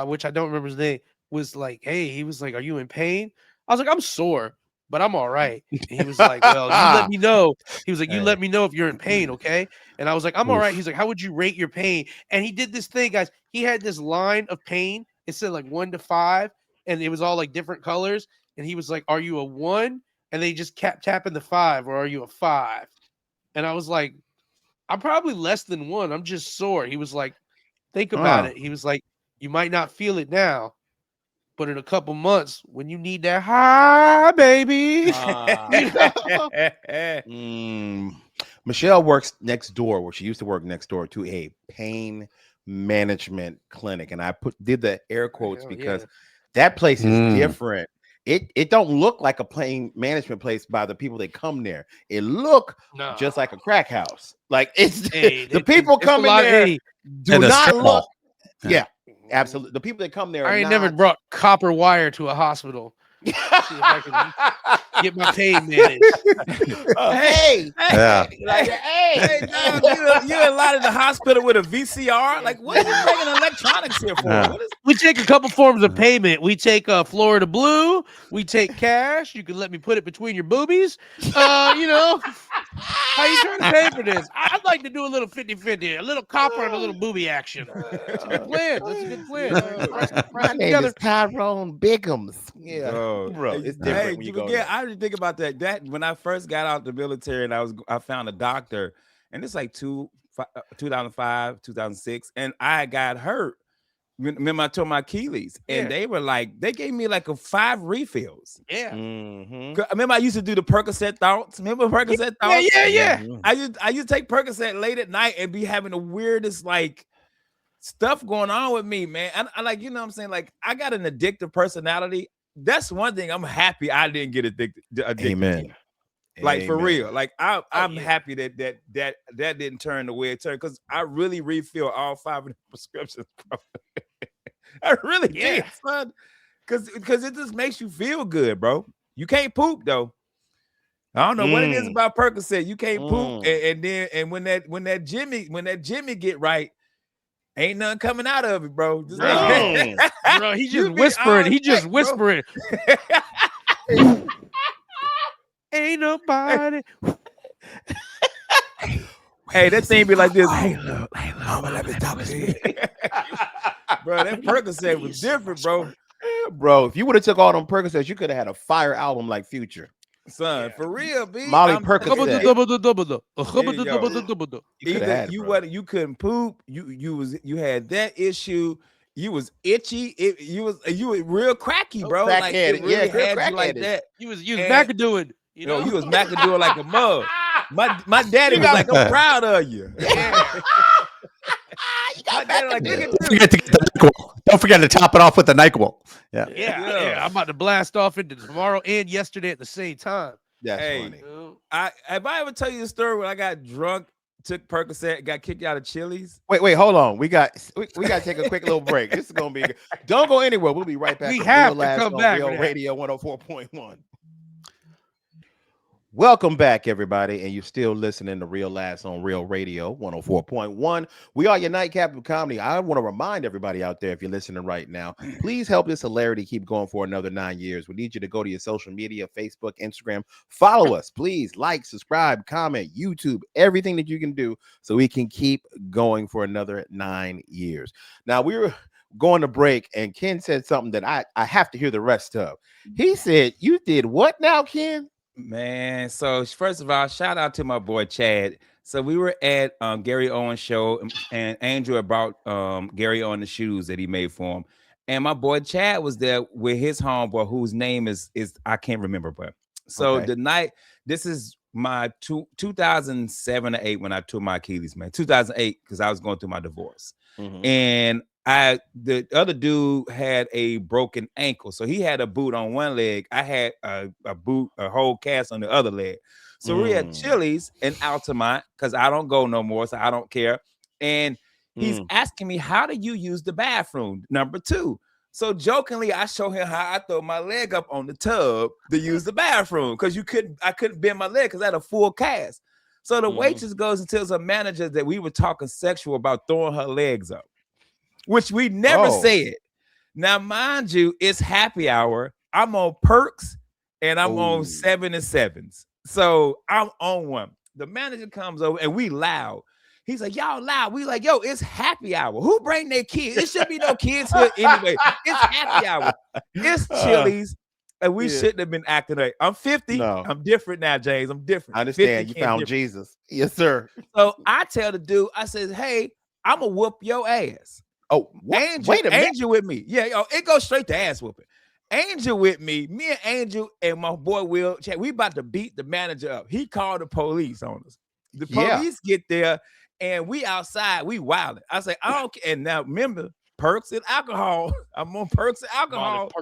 [SPEAKER 3] which I don't remember his name, was like, hey, he was like, are you in pain? I was like, I'm sore, but I'm all right. And he was like, well, you let me know. He was like, you let me know if you're in pain, okay? And I was like, I'm all right. He's like, how would you rate your pain? And he did this thing, guys. He had this line of pain. It said like 1 to 5, and it was all like different colors. And he was like, are you a 1? And they just kept tapping the 5, or are you a 5? And I was like, I'm probably less than 1. I'm just sore. He was like, think about it. He was like, you might not feel it now, but in a couple months, when you need that high, baby.
[SPEAKER 1] Michelle works next door, where she used to work next door to a pain management clinic. And I did the air quotes because that place is different. It don't look like a pain management place by the people that come there. It look just like a crack house. Like it's the people coming there do not look. Yeah, absolutely. The people that come there.
[SPEAKER 3] I ain't never brought copper wire to a hospital. See if I can get my pain managed.
[SPEAKER 1] Hey,
[SPEAKER 2] you a lot in the hospital with a VCR. Like, what are you taking electronics here for?
[SPEAKER 3] We take a couple forms of payment. We take Florida Blue. We take cash. You can let me put it between your boobies. You know, how you trying to pay for this? I'd like to do a little 50-50, a little copper and a little booby action. That's a good plan. That's a good plan.
[SPEAKER 1] My name is Tyrone Biggums. Yeah.
[SPEAKER 2] Bro,
[SPEAKER 1] it's different when you go there.
[SPEAKER 2] I didn't think about that. That when I first got out the military and I found a doctor, and it's like 2005, 2006, and I got hurt. Remember I tore my Achilles, and they were like, they gave me like 5 refills.
[SPEAKER 3] Yeah.
[SPEAKER 2] Remember I used to do the Percocet thoughts. Remember Percocet thoughts?
[SPEAKER 3] Yeah.
[SPEAKER 2] I used to take Percocet late at night and be having the weirdest like stuff going on with me, man. I like, you know what I'm saying? Like, I got an addictive personality. That's one thing I'm happy I didn't get addicted
[SPEAKER 1] Amen.
[SPEAKER 2] to. Like, for real. Like, I'm happy that didn't turn the way it turned, because I really refill all 5 of the prescriptions, bro. I really did, son. Because it just makes you feel good, bro. You can't poop though. I don't know what it is about Percocet. You can't poop, and when that Jimmy get right, ain't nothing coming out of it, bro.
[SPEAKER 3] Bro, he just whispering. He just whispering. Ain't nobody.
[SPEAKER 2] Hey, that thing be like this. Hey, mama, let me stop it. Bro, that Percocet was different, bro.
[SPEAKER 1] Bro, if you would have took all them Percocets, you could have had a fire album like Future.
[SPEAKER 2] Son, for real, B.
[SPEAKER 1] Molly Percocet.
[SPEAKER 2] You couldn't poop. You had that issue. You was itchy. You were real cracky, bro. Like, it really had you like that.
[SPEAKER 3] You was McAdooing.
[SPEAKER 2] You know, you was McAdooing like a mug. My daddy was like, I'm proud of you.
[SPEAKER 4] Don't forget to top it off with the NyQuil.
[SPEAKER 3] Yeah. I'm about to blast off into tomorrow and yesterday at the same time.
[SPEAKER 1] That's funny.
[SPEAKER 2] Have I ever tell you the story when I got drunk, took Percocet, got kicked out of Chili's?
[SPEAKER 1] Wait, hold on. We got to take a quick little break. This is gonna be good. Don't go anywhere. We'll be right back.
[SPEAKER 3] We have to come back.
[SPEAKER 1] Real Radio 104.1. Welcome back, everybody, and you're still listening to Real Last on Real Radio 104.1. We are your nightcap of comedy. I want to remind everybody out there, if you're listening right now, please help this hilarity keep going for another 9 years. We need you to go to your social media, Facebook, Instagram, follow us, please, like, subscribe, comment, YouTube, everything that you can do so we can keep going for another 9 years. Now, we were going to break, and Ken said something that I have to hear the rest of. He said, you did what now, Ken?
[SPEAKER 2] Man, so first of all, shout out to my boy Chad. So we were at Gary Owen's show, and Andrew brought Gary Owen the shoes that he made for him. And my boy Chad was there with his homeboy, whose name is I can't remember, but so the night, this is my 2007 or 8 when I tore my Achilles, man. 2008, because I was going through my divorce. And the other dude had a broken ankle, so he had a boot on one leg. I had a whole cast on the other leg. So we had Chili's in Altamont, because I don't go no more, so I don't care. And He's asking me, how do you use the bathroom? Number 2. So jokingly, I show him how I throw my leg up on the tub to use the bathroom because I couldn't bend my leg because I had a full cast. So the waitress goes and tells her manager that we were talking sexual about throwing her legs up, which we never said. Now, mind you, it's happy hour. I'm on perks and I'm on 7 and 7s. So I'm on one. The manager comes over and we loud. He's like, y'all loud. We like, yo, it's happy hour. Who bring their kids? It should be no kids here anyway. It's happy hour. It's Chili's. And we shouldn't have been acting like I'm 50. No. I'm different now, James. I'm different.
[SPEAKER 1] I understand. You found Jesus. Yes, sir.
[SPEAKER 2] So I tell the dude, I said, hey, I'm going to whoop your ass.
[SPEAKER 1] Oh, what? Wait a minute.
[SPEAKER 2] Angel with me. Yeah, yo, it goes straight to ass whooping. Angel with me. Me and Angel and my boy Will, we about to beat the manager up. He called the police on us. The police get there. And we outside, we wilding. I say, I don't care. And now remember, perks and alcohol. I'm on perks and alcohol.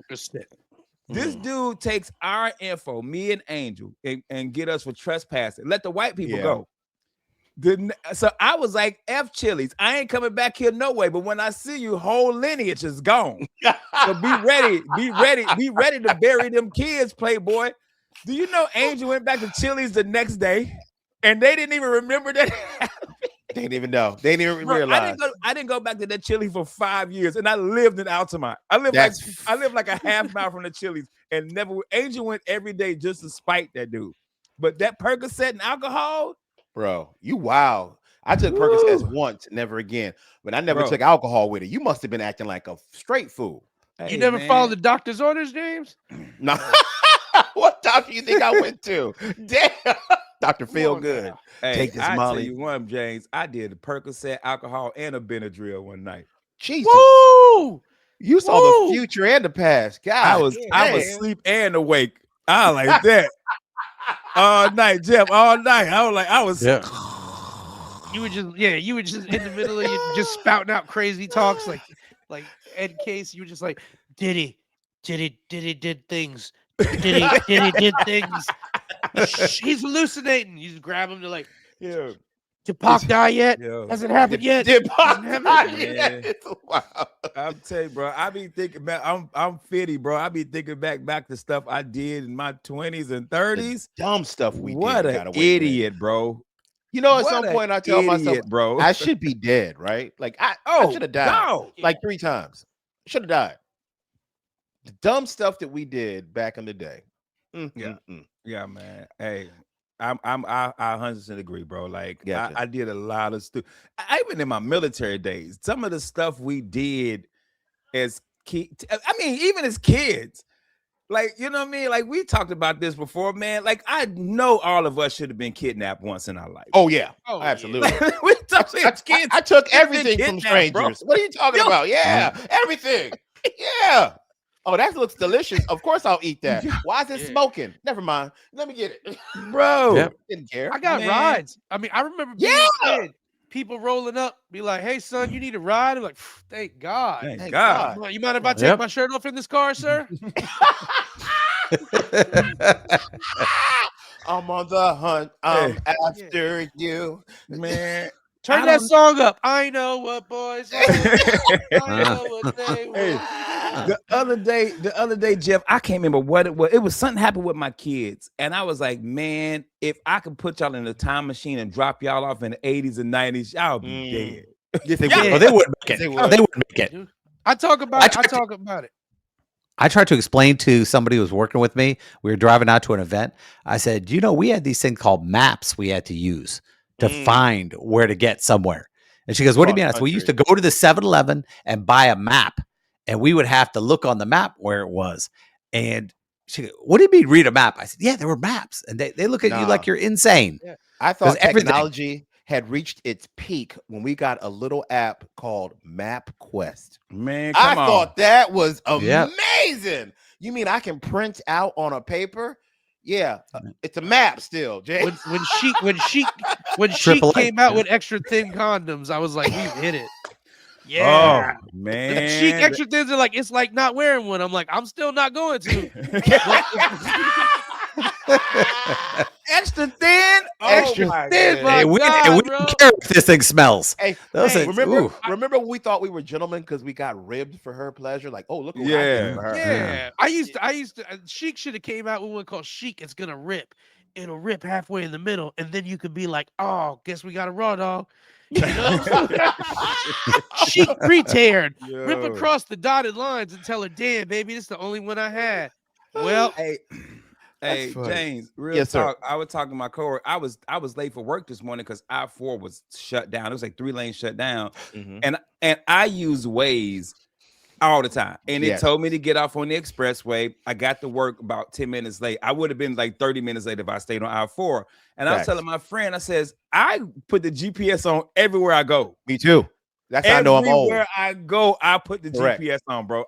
[SPEAKER 2] This dude takes our info, me and Angel, and get us for trespassing. Let the white people go. So I was like, F Chili's. I ain't coming back here no way. But when I see you, whole lineage is gone. So be ready to bury them kids, Playboy. Do you know Angel went back to Chili's the next day? And they didn't even remember that.
[SPEAKER 1] They didn't even know. They didn't even realize.
[SPEAKER 2] I didn't go back to that Chili for 5 years, and I lived in Altamont. I lived like a half mile from the Chili's, and Angel went every day just to spite that dude. But that Percocet and alcohol,
[SPEAKER 1] bro, you wow. I took Percocets once, never again. But I never took alcohol with it. You must have been acting like a straight fool.
[SPEAKER 3] You never followed the doctor's orders, James?
[SPEAKER 1] No. What doctor you think I went to? Damn. Dr. Feel Good.
[SPEAKER 2] Hey, take this Molly. Tell you one, James. I did a Percocet, alcohol, and a Benadryl one night.
[SPEAKER 1] Jesus. Woo! You saw the future and the past. God,
[SPEAKER 2] I was asleep and awake. I like that. All night, Jeff. All night. I was.
[SPEAKER 3] Yeah. You were just in the middle of you just spouting out crazy talks like Ed Case. You were just like, did things. Did he did things. He's hallucinating. You just grab him to like, did Pac die yet? Has it happened yet?
[SPEAKER 1] Did Pac die yet?
[SPEAKER 2] Wow. I'm telling you, bro. I be thinking back. I'm 50, bro. I be thinking back to stuff I did in my 20s and 30s.
[SPEAKER 1] The dumb stuff we did.
[SPEAKER 2] What an idiot, bro.
[SPEAKER 1] You know, at some point I tell myself, bro, I should be dead, right? Like I should have died like 3 times. Should have died. The dumb stuff that we did back in the day.
[SPEAKER 2] Yeah, man. Hey, I 100% agree, bro. Like I did a lot of stuff. Even in my military days, some of the stuff we did as kids. I mean, even as kids, like, you know what I mean? Like, we talked about this before, man. Like, I know all of us should have been kidnapped once in our life.
[SPEAKER 1] Oh yeah, absolutely.
[SPEAKER 2] Like, we talked as kids.
[SPEAKER 1] I took everything from strangers. Bro. What are you talking about? Yeah, everything. Yeah. Oh, that looks delicious. Of course I'll eat that. Why is it smoking? Never mind. Let me get it.
[SPEAKER 2] Bro.
[SPEAKER 1] Didn't care.
[SPEAKER 3] I got rides. I mean, I remember being a kid, people rolling up, be like, hey, son, you need a ride? I'm like, thank God.
[SPEAKER 2] Thank God.
[SPEAKER 3] You mind if I take my shirt off in this car, sir?
[SPEAKER 1] I'm on the hunt. I'm after you.
[SPEAKER 2] Man.
[SPEAKER 3] Turn that song up. I know what boys are. I know what they want.
[SPEAKER 2] The other day, Jeff, I can't remember what it was. It was something happened with my kids. And I was like, man, if I could put y'all in a time machine and drop y'all off in the 80s and 90s, y'all be dead.
[SPEAKER 1] Yes, they would. They wouldn't make it. They wouldn't make it.
[SPEAKER 3] I talk about it.
[SPEAKER 4] I tried to explain to somebody who was working with me. We were driving out to an event. I said, we had these things called maps we had to use to find where to get somewhere. And she goes, what do you mean? I said, we used to go to the 7-Eleven and buy a map, and we would have to look on the map where it was. And she goes, what do you mean read a map? I said, yeah, there were maps. And they look at you like you're insane.
[SPEAKER 1] Yeah. I thought technology had reached its peak when we got a little app called MapQuest.
[SPEAKER 2] Man,
[SPEAKER 1] I thought that was amazing. You mean I can print out on a paper? Yeah, it's a map still, Jay.
[SPEAKER 3] When she came out with extra thin condoms, I was like, we hit it. Yeah,
[SPEAKER 2] oh, man.
[SPEAKER 3] The chic extra thins are like, it's like not wearing one. I'm like, I'm still not going to.
[SPEAKER 2] extra thin.
[SPEAKER 3] Extra thin, my
[SPEAKER 4] we
[SPEAKER 3] God,
[SPEAKER 4] don't care if this thing smells.
[SPEAKER 1] Hey, remember we thought we were gentlemen because we got ribbed for her pleasure. Like, oh, look what I did for her.
[SPEAKER 3] Yeah. I used to. Chic should have came out with one called Chic. It's gonna rip. It'll rip halfway in the middle, and then you could be like, oh, guess we got a raw dog. You know? Chic pre-teared, rip across the dotted lines and tell her, damn, baby, this is the only one I had. Well,
[SPEAKER 2] hey, James, real talk. I was talking to my coworker. I was late for work this morning because I-4 was shut down. It was like 3 lanes shut down, and I use Waze all the time, and it told me to get off on the expressway. I got to work about 10 minutes late. I would have been like 30 minutes late if I stayed on I-4. And I was telling my friend, I says, I put the GPS on everywhere I go.
[SPEAKER 1] Me too. That's how I know I'm old.
[SPEAKER 2] Everywhere I go, I put the GPS on, bro.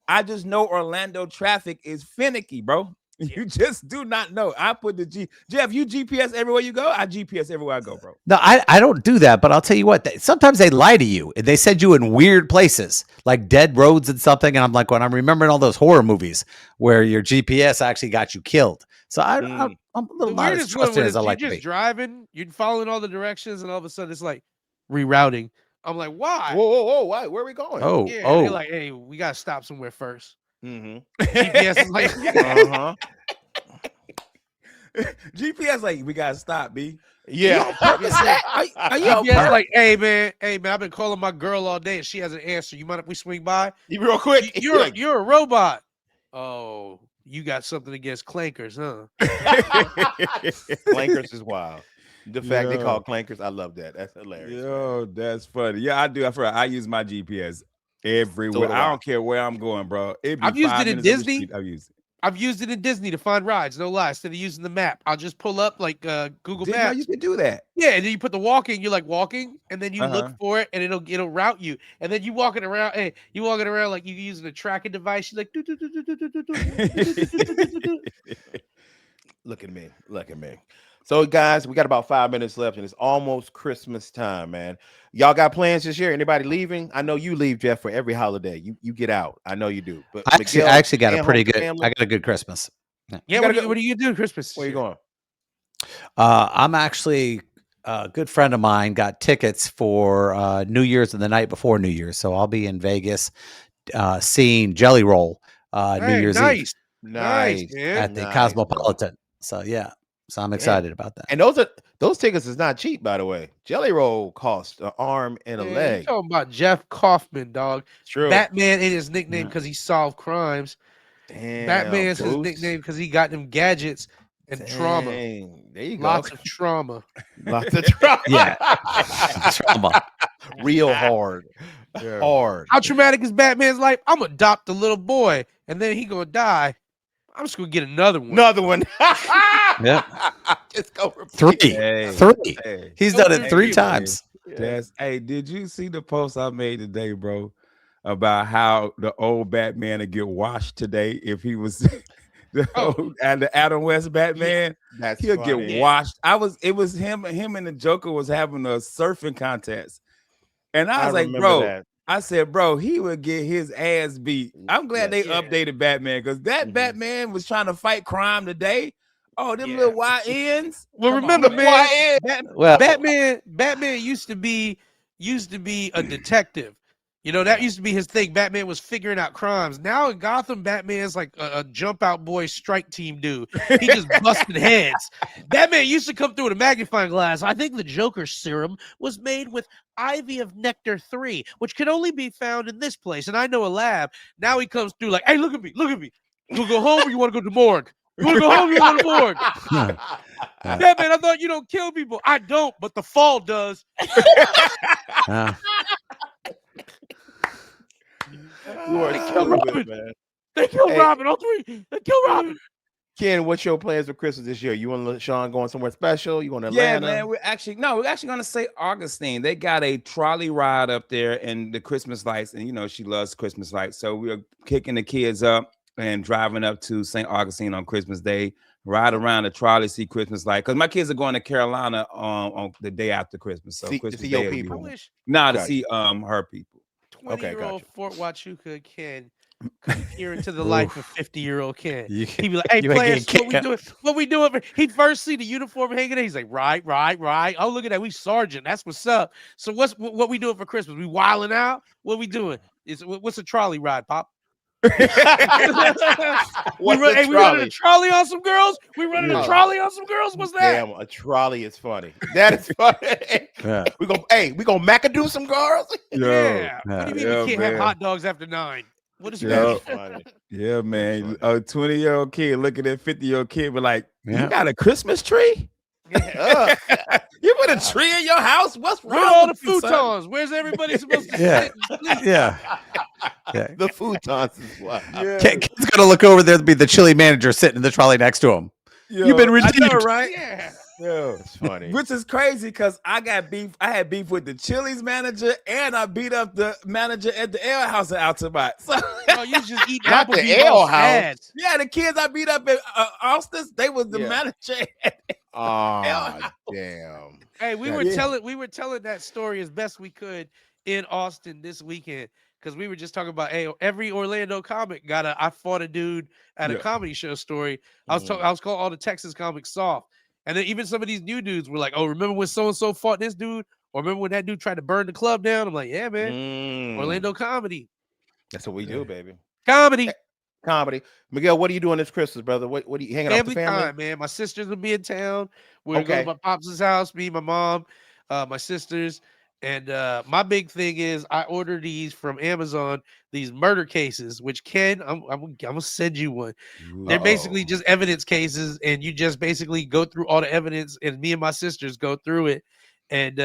[SPEAKER 2] I just know Orlando traffic is finicky, bro. You just do not know. I put the Jeff, you GPS everywhere you go. I GPS everywhere I go, bro.
[SPEAKER 4] No, I don't do that, but I'll tell you what. Sometimes they lie to you. They send you in weird places, like dead roads and something. And I'm like, when I'm remembering all those horror movies where your GPS actually got you killed. So I'm a little not as trusted as I like to be.
[SPEAKER 3] You're just driving, you're following all the directions, and all of a sudden it's like rerouting. I'm like, why?
[SPEAKER 1] Whoa, why? Where are we going?
[SPEAKER 3] They're like, hey, we gotta stop somewhere first. GPS is like,
[SPEAKER 2] GPS like, we gotta stop, B.
[SPEAKER 1] Yeah.
[SPEAKER 3] Are you like, hey man, I've been calling my girl all day and she hasn't answered. You mind if we swing by?
[SPEAKER 1] Real quick.
[SPEAKER 3] You're a robot. Oh, you got something against clankers, huh?
[SPEAKER 1] Clankers is wild. The fact they call clankers, I love that. That's hilarious.
[SPEAKER 2] Yo, that's funny. Yeah, I do. I use my GPS everywhere. I don't care where I'm going, bro.
[SPEAKER 3] I've used it in Disney. I've used it in Disney to find rides. No lie. Instead of using the map, I'll just pull up like Google Maps.
[SPEAKER 2] You can do that.
[SPEAKER 3] Yeah, and then you put the walking. You're like walking, and then you look for it, and it'll route you. And then you walking around. Hey, you walking around like you using a tracking device. You're like,
[SPEAKER 1] look at me. So, guys, we got about 5 minutes left, and it's almost Christmas time, man. Y'all got plans this year? Anybody leaving? I know you leave, Jeff, for every holiday. You get out. I know you do. But
[SPEAKER 4] I actually got a pretty good. I got a good Christmas.
[SPEAKER 3] Yeah. What do you do Christmas?
[SPEAKER 1] Where you going?
[SPEAKER 4] I'm actually a good friend of mine got tickets for New Year's and the night before New Year's, so I'll be in Vegas seeing Jelly Roll New Year's Eve.
[SPEAKER 3] Nice,
[SPEAKER 4] at the Cosmopolitan. So yeah. So I'm excited about that.
[SPEAKER 1] And those tickets is not cheap, by the way. Jelly Roll cost an arm and a leg.
[SPEAKER 3] You're talking about Jeff Kaufman, dog.
[SPEAKER 1] It's true.
[SPEAKER 3] Batman ain't his nickname because he solved crimes.
[SPEAKER 1] Damn,
[SPEAKER 3] Batman is his nickname because he got them gadgets and trauma.
[SPEAKER 1] There you go.
[SPEAKER 3] Lots of trauma.
[SPEAKER 4] Yeah. Trauma.
[SPEAKER 1] Real hard. Yeah. Hard.
[SPEAKER 3] How traumatic is Batman's life? I'm gonna adopt a little boy and then he gonna die. I'm just gonna get another one.
[SPEAKER 4] Yeah.
[SPEAKER 1] Just go for
[SPEAKER 4] three.
[SPEAKER 2] Hey.
[SPEAKER 4] He's done it 3 times.
[SPEAKER 2] Hey, did you see the post I made today, bro? About how the old Batman would get washed today if he was the Adam West Batman. He'll get washed. It was him and the Joker was having a surfing contest. And I was like, bro. I said, bro, he would get his ass beat. I'm glad they updated Batman because that Batman was trying to fight crime today. Oh, them little YNs.
[SPEAKER 3] Well, remember, man, Batman used to be a detective. You know, that used to be his thing. Batman was figuring out crimes. Now in Gotham, Batman's like a jump out boy strike team dude. He just busted heads. Batman used to come through with a magnifying glass. I think the Joker serum was made with Ivy of Nectar 3, which can only be found in this place. And I know a lab. Now he comes through like, hey, look at me. You want to go home or you want to go to morgue? You want to go home or you want to morgue? Batman, I thought you don't kill people. I don't, but the fall does.
[SPEAKER 1] They killed Robin, man.
[SPEAKER 3] They killed Robin. All 3. They killed Robin.
[SPEAKER 1] Ken, what's your plans for Christmas this year? You want to let Sean going somewhere special? You going to Atlanta?
[SPEAKER 2] Yeah, man. We're actually going to St. Augustine. They got a trolley ride up there and the Christmas lights, and you know she loves Christmas lights. So we're kicking the kids up and driving up to St. Augustine on Christmas Day. Ride around the trolley, see Christmas light. Because my kids are going to Carolina on the day after Christmas. So Christmas
[SPEAKER 1] to see
[SPEAKER 2] Day
[SPEAKER 1] your people.
[SPEAKER 2] To see her people.
[SPEAKER 3] 20-year-old Fort Huachuca Ken Could peer into the life of 50-year-old Ken. He'd be like, "Hey, players, what we doing? What we doing?" He'd first see the uniform hanging there. He's like, "Right. Oh, look at that. We sergeant. That's what's up. So what we doing for Christmas? We wilding out? What we doing? What's a trolley ride, Pop?"
[SPEAKER 1] We
[SPEAKER 3] running a trolley on some girls. We running a trolley on some girls. What's that?
[SPEAKER 1] Damn, a trolley is funny. That is funny. We gonna McAdoo some girls.
[SPEAKER 3] Yeah. What do you mean we can't have hot dogs after 9? What is that?
[SPEAKER 1] Funny?
[SPEAKER 2] Yeah, man. A 20-year-old kid looking at a 50-year-old kid, but like, you got a Christmas tree? You put a tree in your house? What's wrong?
[SPEAKER 3] Where are all the futons? Where's everybody supposed to sit?
[SPEAKER 4] Yeah.
[SPEAKER 1] The futons is wild.
[SPEAKER 4] Kid's gonna look over there to be the chili manager sitting in the trolley next to him. You've been redeemed,
[SPEAKER 2] I know, right?
[SPEAKER 3] Yeah.
[SPEAKER 1] Yo, it's funny.
[SPEAKER 2] Which is crazy because I got beef. I had beef with the Chili's manager, and I beat up the manager at the Ale House in Altamont. So
[SPEAKER 3] you just eat
[SPEAKER 1] not the Ale House.
[SPEAKER 2] Yeah, the kids I beat up at Austin's, they was the manager.
[SPEAKER 1] Oh, damn.
[SPEAKER 3] Hey, we were telling that story as best we could in Austin this weekend because we were just talking about every Orlando comic got I fought a dude at a comedy show story. I was calling all the Texas comics soft. And then even some of these new dudes were like, "Oh, remember when so-and-so fought this dude? Or remember when that dude tried to burn the club down?" I'm like, "Yeah, man. Orlando comedy.
[SPEAKER 1] That's what we do, baby.
[SPEAKER 3] Comedy.
[SPEAKER 1] Miguel, what are you doing this Christmas, brother? What are you hanging out with the family?
[SPEAKER 3] Time, man. My sisters will be in town. We're going to go to my pops' house, me, my mom, my sisters. And my big thing is I ordered these from Amazon, these murder cases, which I'm gonna send you one. They're basically just evidence cases, and you just basically go through all the evidence, and me and my sisters go through it, and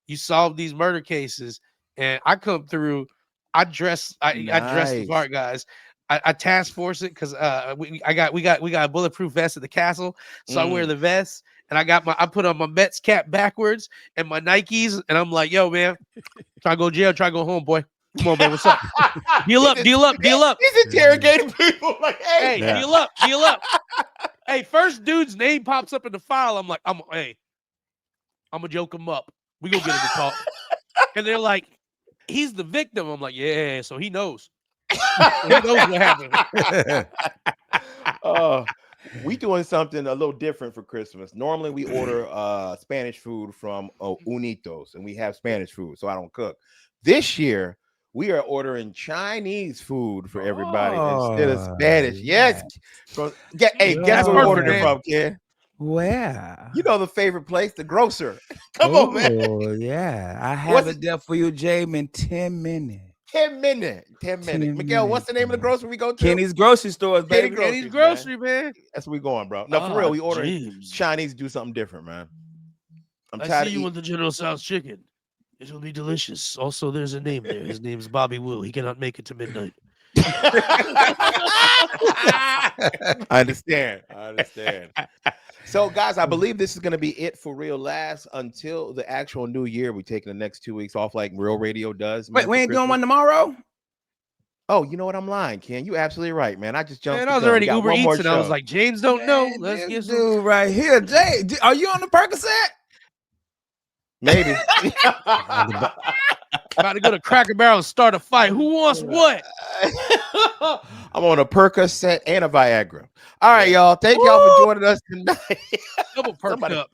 [SPEAKER 3] you solve these murder cases. And I come through, I dress the part, guys. I task force it because we got a bulletproof vest at the castle, so I wear the vest. And I put on my Mets cap backwards and my Nikes, and I'm like, "Yo, man, try to go jail, try to go home, boy. Come on, man, what's up? Deal up.
[SPEAKER 1] He's interrogating people like, hey,
[SPEAKER 3] deal up. Hey, first dude's name pops up in the file. I'm like, I'm gonna joke him up. We gonna get him to talk. And they're like, he's the victim. I'm like, yeah, so he knows. He knows what happened.
[SPEAKER 1] We doing something a little different for Christmas. Normally we order Spanish food from Unitos, and we have Spanish food, so I don't cook. This year we are ordering Chinese food for everybody instead of Spanish. Yes. Guess where we ordered it from, kid?
[SPEAKER 2] Where?
[SPEAKER 1] You know the favorite place, the grocer. Come on, man.
[SPEAKER 2] Oh, yeah. I have it there for you, James, in 10 minutes.
[SPEAKER 1] 10 minutes. Miguel, what's the name of the grocery we go to?
[SPEAKER 2] Kenny's grocery stores, baby.
[SPEAKER 3] Kenny's grocery, man.
[SPEAKER 1] That's where we going, bro. No, for real, we order Chinese, do something different, man.
[SPEAKER 3] I see you with the General Tso's chicken. It will be delicious. Also, there's a name there. His name's Bobby Wu. He cannot make it to midnight.
[SPEAKER 1] I understand. So, guys, I believe this is going to be it for real last until the actual new year. We're taking the next 2 weeks off like Real Radio does.
[SPEAKER 2] Wait, we ain't doing one tomorrow?
[SPEAKER 1] Oh, you know what? I'm lying, Ken. You absolutely right, man. I just jumped.
[SPEAKER 3] Man, I was already Uber Eats, and I was like, James don't know. Let's get
[SPEAKER 2] dude right here. Jay, are you on the Percocet?
[SPEAKER 1] Maybe.
[SPEAKER 3] About to go to Cracker Barrel and start a fight. Who wants what?
[SPEAKER 1] I'm on a Percocet and a Viagra. All right, y'all. Thank y'all for joining us tonight.
[SPEAKER 3] Double perk up.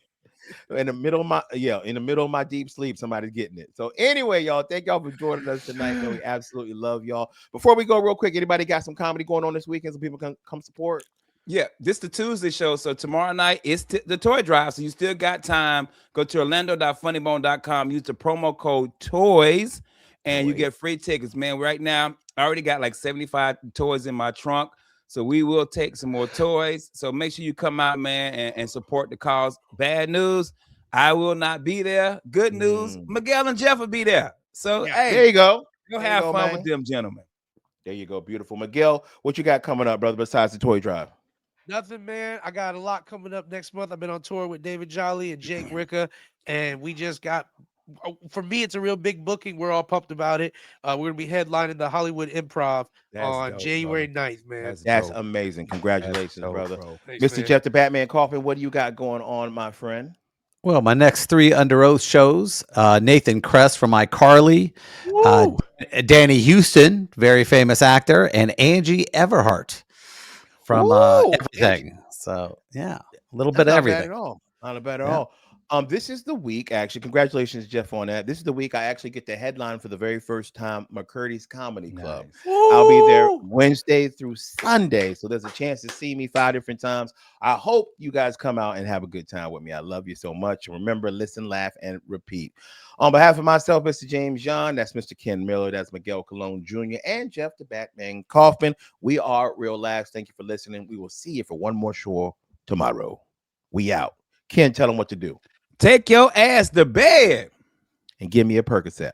[SPEAKER 1] In the middle of my deep sleep, somebody's getting it. So anyway, y'all, thank y'all for joining us tonight. Man, we absolutely love y'all. Before we go real quick, anybody got some comedy going on this weekend so people can come support?
[SPEAKER 2] Yeah, this is the Tuesday show. So tomorrow night is the toy drive. So you still got time. Go to orlando.funnybone.com. Use the promo code TOYS and you get free tickets. Man, right now, I already got like 75 toys in my trunk. So we will take some more toys. So make sure you come out, man, and support the cause. Bad news, I will not be there. Good news, Miguel and Jeff will be there. So, hey,
[SPEAKER 1] there you go.
[SPEAKER 2] Go have fun with them, gentlemen.
[SPEAKER 1] There you go. Beautiful. Miguel, what you got coming up, brother, besides the toy drive?
[SPEAKER 3] Nothing, man. I got a lot coming up next month. I've been on tour with David Jolly and Jake Ricca, and we just got, for me, it's a real big booking. We're all pumped about it. We're going to be headlining the Hollywood Improv on January 9th, man.
[SPEAKER 1] That's amazing. Congratulations, brother. Thanks, Mr. Man. Jeff the Batman Kaufman, what do you got going on, my friend?
[SPEAKER 4] Well, my next 3 Under Oath shows, Nathan Kress from iCarly, Danny Houston, very famous actor, and Angie Everhart from Everything. So, yeah, a little bit of
[SPEAKER 1] Not bad
[SPEAKER 4] everything.
[SPEAKER 1] at all. Not bad at all. This is the week, actually. Congratulations, Jeff, on that. This is the week I actually get the headline for the very first time, McCurdy's Comedy Club. I'll be there Wednesday through Sunday. So there's a chance to see me 5 different times. I hope you guys come out and have a good time with me. I love you so much. Remember, listen, laugh, and repeat. On behalf of myself, Mr. James John, that's Mr. Ken Miller, that's Miguel Colon Jr., and Jeff the Batman Kaufman, we are Relaxed. Thank you for listening. We will see you for one more show tomorrow. We out. Ken, tell them what to do.
[SPEAKER 2] Take your ass to bed
[SPEAKER 1] And give me a Percocet.